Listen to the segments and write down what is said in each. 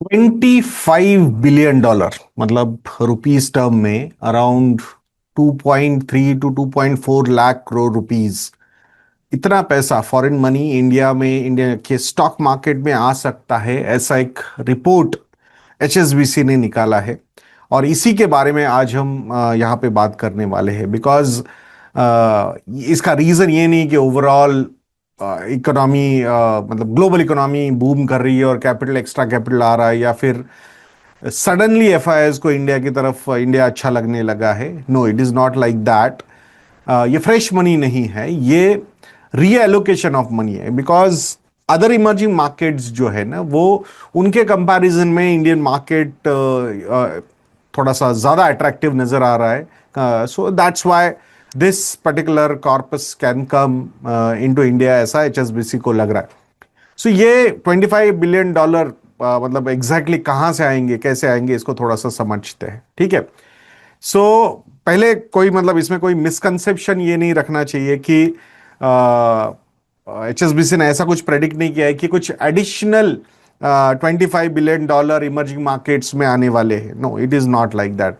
$25 billion, मतलब rupees term में around 2.3 to 2.4 lakh crore rupees. इतना पैसा फॉरेन मनी इंडिया में, इंडिया के स्टॉक मार्केट में आ सकता है, ऐसा एक रिपोर्ट एचएसबीसी ने निकाला है। और इसी के बारे में आज हम यहाँ पे बात करने वाले हैं। बिकॉज इसका रीजन ये नहीं कि ओवरऑल इकोनॉमी, मतलब ग्लोबल इकोनॉमी बूम कर रही है और कैपिटल, एक्स्ट्रा कैपिटल आ रहा है, या फिर सडनली एफआईआईज को इंडिया की तरफ, इंडिया अच्छा लगने लगा है। No, it is not like that. ये फ्रेश मनी नहीं है, ये रीएलोकेशन ऑफ मनी है। बिकॉज अदर इमर्जिंग मार्केट्स जो है ना, वो उनके कंपैरिजन में इंडियन मार्केट थोड़ा सा ज्यादा अट्रैक्टिव नजर आ रहा है। So that's why this particular corpus can come into India, ऐसा एचएसबीसी को लग रहा है। सो ये $25 बिलियन, मतलब एग्जैक्टली कहां से आएंगे, कैसे आएंगे, इसको थोड़ा सा समझते हैं। ठीक है। सो पहले कोई, मतलब इसमें कोई मिसकंसेप्शन ये नहीं रखना चाहिए कि एचएसबीसी ने ऐसा कुछ प्रेडिक्ट नहीं किया है कि कुछ एडिशनल $25 बिलियन इमर्जिंग मार्केट्स में आने वाले हैं। No, it is not like that.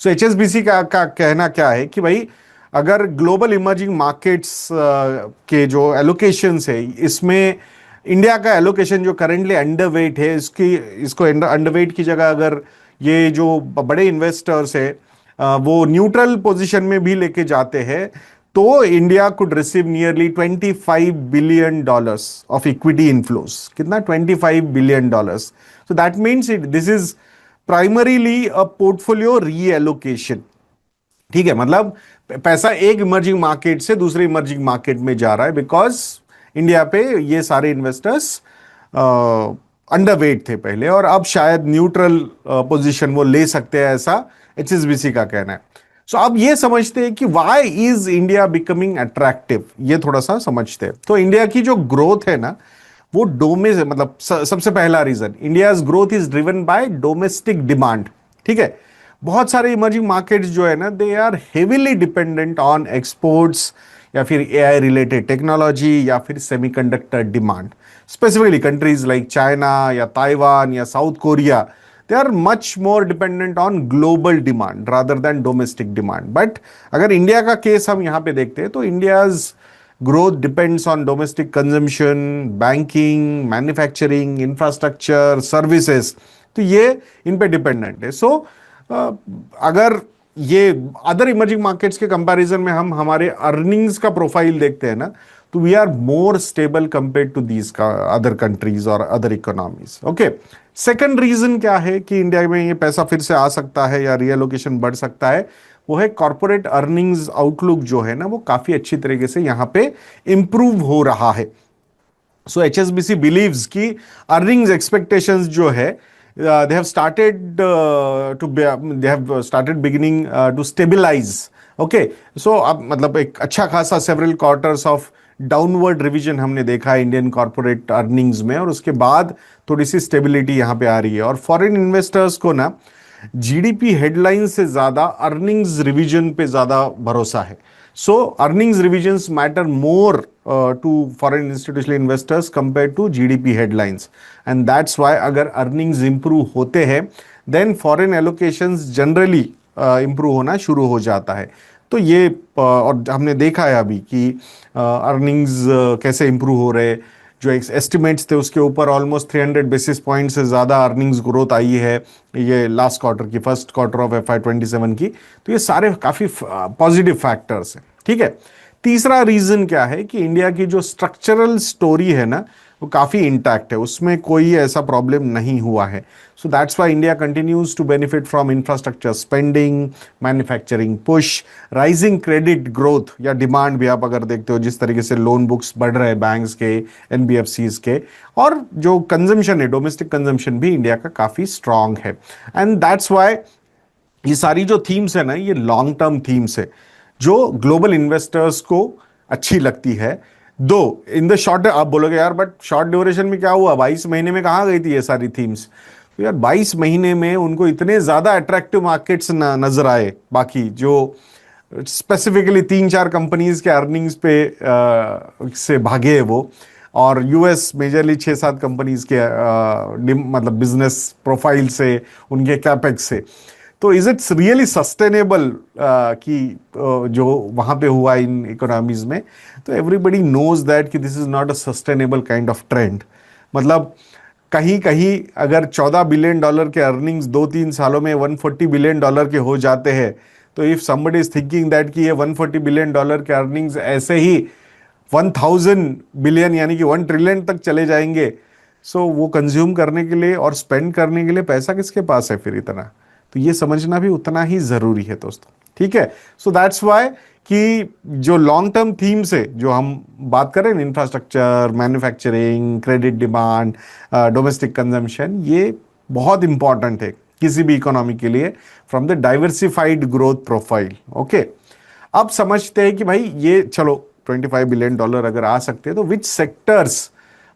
So HSBC का कहना क्या है कि भाई, अगर ग्लोबल इमर्जिंग मार्केट्स के जो एलोकेशंस है, इसमें इंडिया का एलोकेशन जो करेंटली अंडरवेट है, इसको अंडरवेट की जगह अगर ये जो बड़े इन्वेस्टर्स है वो न्यूट्रल पोजीशन में भी लेके जाते हैं, तो India could receive nearly $25 billion of equity inflows. कितना? $25 billion. So that means it, this is primarily a portfolio reallocation. ठीक है, मतलब पैसा एक इमर्जिंग मार्केट से दूसरे इमर्जिंग मार्केट में जा रहा है, बिकॉज इंडिया पे ये सारे इन्वेस्टर्स अंडरवेट थे पहले, और अब शायद न्यूट्रल पोजीशन वो ले सकते हैं, ऐसा एचएसबीसी का कहना है। सो अब ये समझते हैं कि why is India becoming attractive, ये थोड़ा सा समझते हैं। तो इंडिया की जो ग्रोथ है ना, वो डोमेस्टिक, मतलब सबसे पहला reason, India growth is driven by domestic demand. ठीक है। बहुत सारे इमर्जिंग मार्केट्स जो है ना, they are heavily dependent on exports, या फिर एआई रिलेटेड टेक्नोलॉजी, या फिर semiconductor demand. Specifically countries like China या ताइवान या South Korea, they are much more dependent on global demand rather than domestic demand. But अगर India का case हम यहां पे देखते हैं, तो India's growth depends on domestic consumption, banking, manufacturing, infrastructure, services। तो ये इन पे डिपेंडेंट है। सो अगर ये अदर इमर्जिंग मार्केट्स के कंपैरिजन में हम हमारे अर्निंग्स का प्रोफाइल देखते हैं ना, तो we are more stable compare to these का अदर कंट्रीज और other economies. Okay. Second reason क्या है कि इंडिया में ये पैसा फिर से आ सकता है या रियलोकेशन बढ़ सकता है, वो है कॉर्पोरेट अर्निंग्स आउटलुक जो है ना, वो काफी अच्छी तरीके से यहां पे इंप्रूव हो रहा है। सो एचएसबीसी बिलीव्स कि अर्निंग्स एक्सपेक्टेशंस जो है, they have started beginning to stabilise. Okay. So अब मतलब एक अच्छा खासा several quarters of downward revision हमने देखा है इंडियन कॉर्पोरेट अर्निंग्स में, और उसके बाद थोड़ी सी स्टेबिलिटी यहां पे आ रही है। और फॉरेन इन्वेस्टर्स को ना जीडीपी हेडलाइन से ज्यादा अर्निंग्स रिवीजन पे ज्यादा भरोसा है। So earnings revisions matter more to foreign institutional investors compare to GDP headlines, and that's why अगर अर्निंग्स इंप्रूव होते हैं, then foreign allocations generally improve होना शुरू हो जाता है। तो ये और हमने देखा है अभी कि अर्निंग्स कैसे इंप्रूव हो रहे, जो एस्टिमेट्स थे उसके ऊपर ऑलमोस्ट 300 बेसिस पॉइंट से ज़्यादा अर्निंग्स ग्रोथ आई है ये लास्ट क्वार्टर की, फर्स्ट क्वार्टर ऑफ FY 27 की। तो ये सारे काफ़ी पॉजिटिव फैक्टर्स हैं। ठीक है। तीसरा रीज़न क्या है कि इंडिया की जो स्ट्रक्चरल स्टोरी है ना, वो काफ़ी इंटैक्ट है, उसमें कोई ऐसा प्रॉब्लम नहीं हुआ है। So that's why India continues to benefit from infrastructure spending, manufacturing push, rising credit growth या डिमांड भी आप अगर देखते हो, जिस तरीके से लोन बुक्स बढ़ रहे हैं बैंक्स के, एनबीएफसीज के, और जो कंजम्पशन है, डोमेस्टिक कंजम्पशन भी इंडिया का काफ़ी स्ट्रांग है। एंड दैट्स व्हाई ये सारी जो थीम्स है ना, ये लॉन्ग टर्म थीम्स है जो ग्लोबल इन्वेस्टर्स को अच्छी लगती है। दो इन द शॉर्ट, आप बोलोगे यार बट शॉर्ट ड्यूरेशन में क्या हुआ, 22 महीने में कहाँ गई थी ये सारी थीम्स? तो यार 22 महीने में उनको इतने ज्यादा अट्रैक्टिव मार्केट्स नजर आए, बाकी जो स्पेसिफिकली तीन चार कंपनीज के अर्निंग्स पे से भागे वो, और यूएस मेजरली 6-7 कंपनीज के मतलब बिजनेस प्रोफाइल से, उनके कैपेक्स से, तो इज इट्स रियली सस्टेनेबल कि जो वहां पे हुआ इन इकोनॉमीज में? तो एवरीबडी नोज दैट कि this is not a sustainable kind of trend. मतलब कहीं कहीं अगर $14 बिलियन के अर्निंग्स 2-3 सालों में $140 बिलियन के हो जाते हैं, तो if somebody is thinking that कि ये $140 बिलियन के अर्निंग्स ऐसे ही 1000 बिलियन यानी कि 1 ट्रिलियन तक चले जाएंगे, सो वो कंज्यूम करने के लिए और स्पेंड करने के लिए पैसा किसके पास है फिर इतना? तो ये समझना भी उतना ही जरूरी है दोस्तों, ठीक है? सो दैट्स वाई कि जो लॉन्ग टर्म थीम्स है जो हम बात करें, infrastructure, manufacturing, credit demand, domestic consumption, ये बहुत इंपॉर्टेंट है किसी भी इकोनॉमी के लिए from the diversified growth profile. Okay, अब समझते हैं कि भाई ये चलो $25 बिलियन अगर आ सकते हैं तो which sectors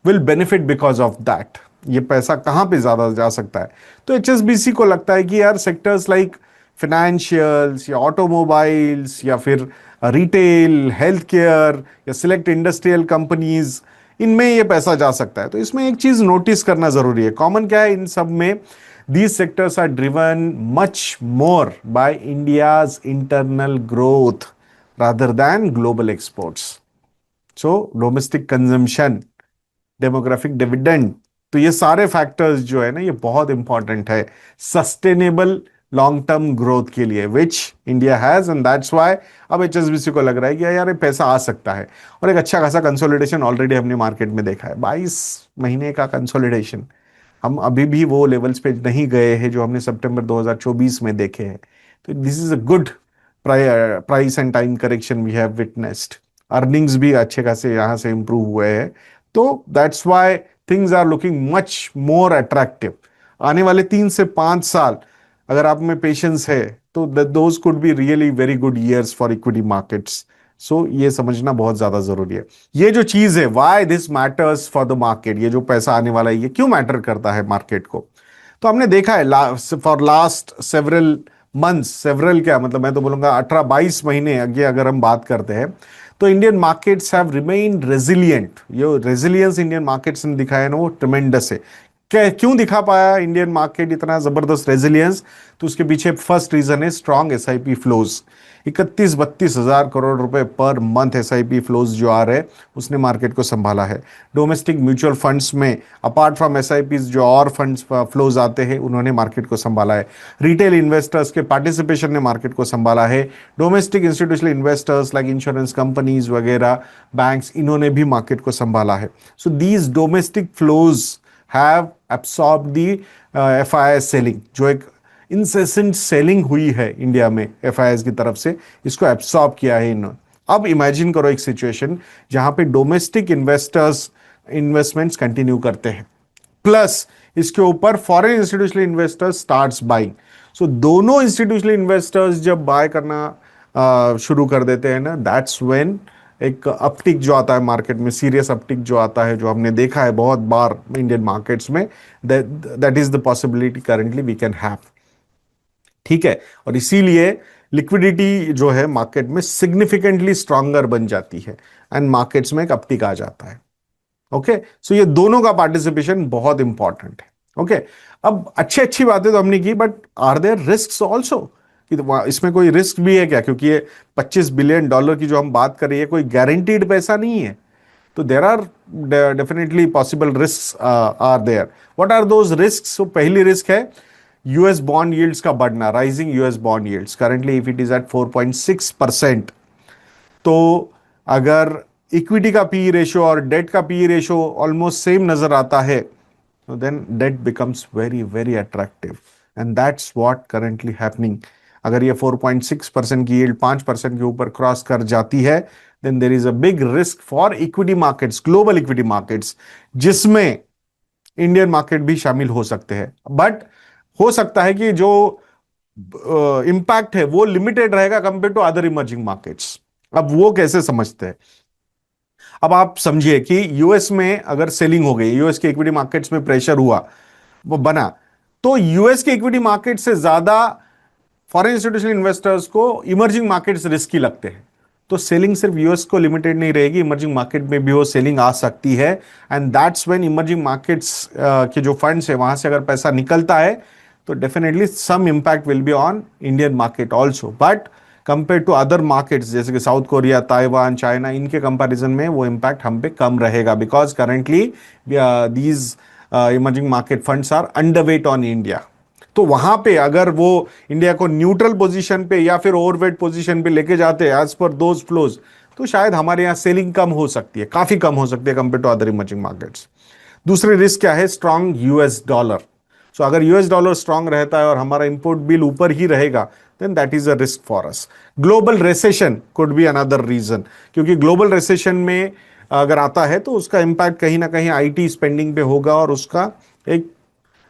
will benefit because of that, ये पैसा कहां पे ज्यादा जा सकता है? तो एचएसबीसी को लगता है कि यार सेक्टर्स लाइक फाइनेंशियल्स या ऑटोमोबाइल्स या फिर रिटेल, हेल्थ केयर या सिलेक्ट इंडस्ट्रियल कंपनीज, इनमें ये पैसा जा सकता है। तो इसमें एक चीज नोटिस करना जरूरी है, कॉमन क्या है इन सब में? these sectors are driven much more by India's internal growth rather than global exports. So domestic consumption, demographic dividend, तो ये सारे फैक्टर्स जो है ना, ये बहुत इंपॉर्टेंट है सस्टेनेबल लॉन्ग टर्म ग्रोथ के लिए, which India has, and that's why अब एचएसबीसी को लग रहा है कि यार ये पैसा आ सकता है। और एक अच्छा खासा कंसोलिडेशन ऑलरेडी हमने मार्केट में देखा है, 22 महीने का कंसोलिडेशन। हम अभी भी वो लेवल्स पे नहीं गए हैं जो हमने सितंबर 2024 में देखे हैं। तो this is a good price and time correction we have witnessed. Earnings भी अच्छे खासे यहाँ से इंप्रूव हुए हैं, तो that's why things are looking much more attractive. आने वाले 3 से 5 साल अगर आप में पेशेंस है तो those could be really very good years for equity markets. So ये समझना बहुत ज्यादा जरूरी है। ये जो चीज है, why this matters for the market, ये जो पैसा आने वाला है ये क्यों मैटर करता है मार्केट को? तो हमने देखा है for last several months, several क्या मतलब, मैं तो बोलूंगा 18-22 महीने आगे अगर हम बात करते हैं, तो Indian markets have remained resilient. ये रेजिलियंस इंडियन मार्केट्स ने दिखाया ना, वो ट्रिमेंडस है। क्यों दिखा पाया इंडियन मार्केट इतना जबरदस्त रेजिलियंस? तो उसके पीछे फर्स्ट रीजन है स्ट्रॉन्ग एसआईपी फ्लोज। 31-32 हज़ार करोड़ रुपए पर मंथ एसआईपी फ्लोज जो आ रहे हैं, उसने मार्केट को संभाला है। डोमेस्टिक म्यूचुअल फंड्स में अपार्ट फ्रॉम एसआईपी जो और फंड्स फ्लोज आते हैं, उन्होंने मार्केट को संभाला है। रिटेल इन्वेस्टर्स के पार्टिसिपेशन ने मार्केट को संभाला है। Domestic institutional investors like insurance companies वगैरह, बैंक्स, इन्होंने भी मार्केट को संभाला है। So these domestic flows have absorb the FII selling, जो एक इंसेसेंट सेलिंग हुई है इंडिया में एफआईआई की तरफ से, इसको एब्सॉर्ब किया है इन्होंने। अब इमेजिन करो एक सिचुएशन जहां पे डोमेस्टिक इन्वेस्टर्स इन्वेस्टमेंट्स कंटिन्यू करते हैं, प्लस इसके ऊपर foreign institutional investors starts buying. So दोनों इंस्टीट्यूशनल इन्वेस्टर्स जब बाय करना शुरू कर देते हैं ना, दैट्स व्हेन एक अपटिक जो आता है मार्केट में, सीरियस अपटिक जो आता है, जो हमने देखा है बहुत बार इंडियन मार्केट्स में, that is the possibility currently we can have. ठीक है, और इसीलिए लिक्विडिटी जो है मार्केट में सिग्निफिकेंटली स्ट्रॉन्गर बन जाती है एंड मार्केट्स में एक अपटिक आ जाता है। ओके, सो ये दोनों का पार्टिसिपेशन बहुत इंपॉर्टेंट है। ओके, अब अच्छी बातें तो हमने की, but are there risk also? इसमें कोई रिस्क भी है क्या? क्योंकि ये $25 बिलियन की जो हम बात कर रही है, कोई गारंटीड पैसा नहीं है, तो there are definitely possible risk are there. What are those risk? तो पहली रिस्क है यूएस बॉन्ड यील्ड्स का बढ़ना, rising US bond yields. Currently if it is at 4.6%, तो अगर इक्विटी का पी रेशियो और डेट का पी रेशियो ऑलमोस्ट सेम नजर आता है, तो then debt becomes very very attractive, and that's what currently happening. अगर ये 4.6% की यील्ड 5% के ऊपर क्रॉस कर जाती है, then there is a big risk for equity markets, global equity markets, जिसमें इंडियन मार्केट भी शामिल हो सकते हैं। बट हो सकता है कि जो इंपैक्ट है वो लिमिटेड रहेगा compare to other emerging markets. अब वो कैसे समझते हैं? अब आप समझिए कि यूएस में अगर सेलिंग हो गई, यूएस के इक्विटी मार्केट्स में प्रेशर हुआ, वो बना, तो यूएस के इक्विटी मार्केट से ज्यादा फॉरेन इंस्टीट्यूशनल इन्वेस्टर्स को इमर्जिंग मार्केट्स रिस्की लगते हैं। तो सेलिंग सिर्फ यूएस को लिमिटेड नहीं रहेगी, इमर्जिंग मार्केट में भी वो सेलिंग आ सकती है। And that's when emerging markets के जो फंड्स है वहां से अगर पैसा निकलता है तो definitely some impact will be on Indian market also, but compare to other markets जैसे कि साउथ कोरिया, ताइवान, चाइना, इनके कंपैरिजन में वो इम्पैक्ट हम पे कम रहेगा, because currently these emerging market funds are underweight on India. तो वहां पे अगर वो इंडिया को न्यूट्रल पोजीशन पे या फिर ओवरवेट पोजीशन पे लेके जाते हैं एज पर दोज फ्लोज, तो शायद हमारे यहाँ सेलिंग कम हो सकती है, काफी कम हो सकती है compare to other emerging markets. दूसरी रिस्क क्या है? Strong US dollar. सो अगर यूएस डॉलर स्ट्रांग रहता है और हमारा इंपोर्ट बिल ऊपर ही रहेगा, then that is a risk for us. Global recession could be another reason, क्योंकि ग्लोबल रिसेशन में अगर आता है तो उसका इंपैक्ट कहीं ना कहीं आईटी स्पेंडिंग पे होगा और उसका एक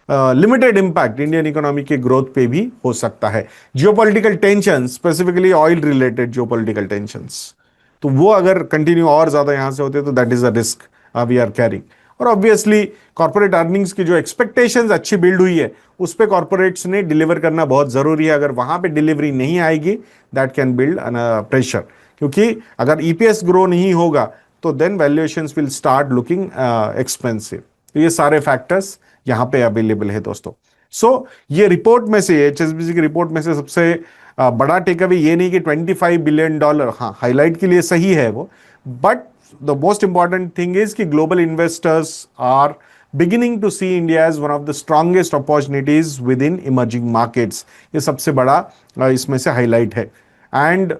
लिमिटेड इंपैक्ट इंडियन इकोनॉमी के ग्रोथ पे भी हो सकता है। Geopolitical tension, specifically oil related geopolitical tensions, तो वो अगर कंटिन्यू और ज्यादा यहां से होते तो that is a risk we are carrying. और ऑब्वियसली कॉर्पोरेट अर्निंग्स की जो एक्सपेक्टेशंस अच्छी बिल्ड हुई है उस पे कॉर्पोरेट्स ने डिलीवर करना बहुत जरूरी है। अगर वहां पे डिलीवरी नहीं आएगी, दैट कैन बिल्ड प्रेशर, क्योंकि अगर ईपीएस ग्रो नहीं होगा तो then valuations will start looking expensive. तो ये सारे फैक्टर्स यहां पे अवेलेबल है दोस्तों। सो ये रिपोर्ट में से, एचएसबीसी की रिपोर्ट में से सबसे बड़ा टेक अवे ये नहीं कि $25 बिलियन, हाँ हाईलाइट के लिए सही है वो, but the most important thing is कि global investors are beginning to see India as one of the strongest opportunities within emerging markets. ये सबसे बड़ा इसमें से हाईलाइट है। एंड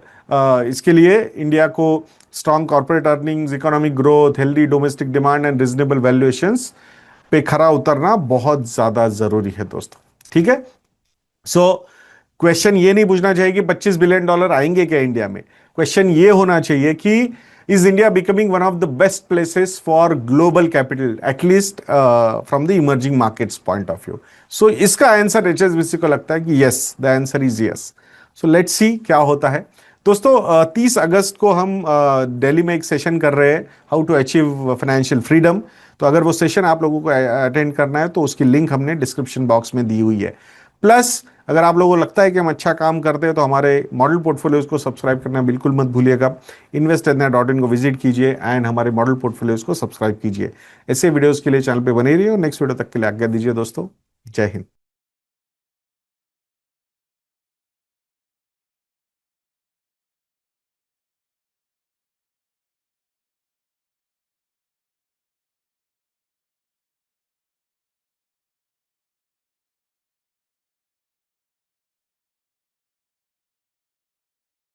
इसके लिए इंडिया को strong corporate earnings, economic growth, healthy domestic demand and reasonable valuations पे खरा उतरना बहुत ज्यादा जरूरी है दोस्तों। ठीक है। सो क्वेश्चन ये नहीं पूछना चाहिए कि $25 बिलियन आएंगे क्या इंडिया में। क्वेश्चन ये होना चाहिए कि is India becoming one of the best places for global capital, at least from the emerging markets point of view. So इसका आंसर एचएसबीसी को लगता है कि yes, the answer is yes. So let's see क्या होता है दोस्तों। 30 अगस्त को हम दिल्ली में एक सेशन कर रहे हैं, how to achieve financial freedom. तो अगर वो सेशन आप लोगों को अटेंड करना है तो उसकी लिंक हमने डिस्क्रिप्शन बॉक्स में दी हुई है। प्लस अगर आप लोगों को लगता है कि हम अच्छा काम करते हैं तो हमारे मॉडल पोर्टफोलियोज को सब्सक्राइब करना बिल्कुल मत भूलिएगा। investindia.in को विजिट कीजिए एंड हमारे मॉडल पोर्टफोलियोज को सब्सक्राइब कीजिए। ऐसे वीडियोस के लिए चैनल पे बने रहिए और नेक्स्ट वीडियो तक के लिए आज्ञा दीजिए दोस्तों। जय हिंद।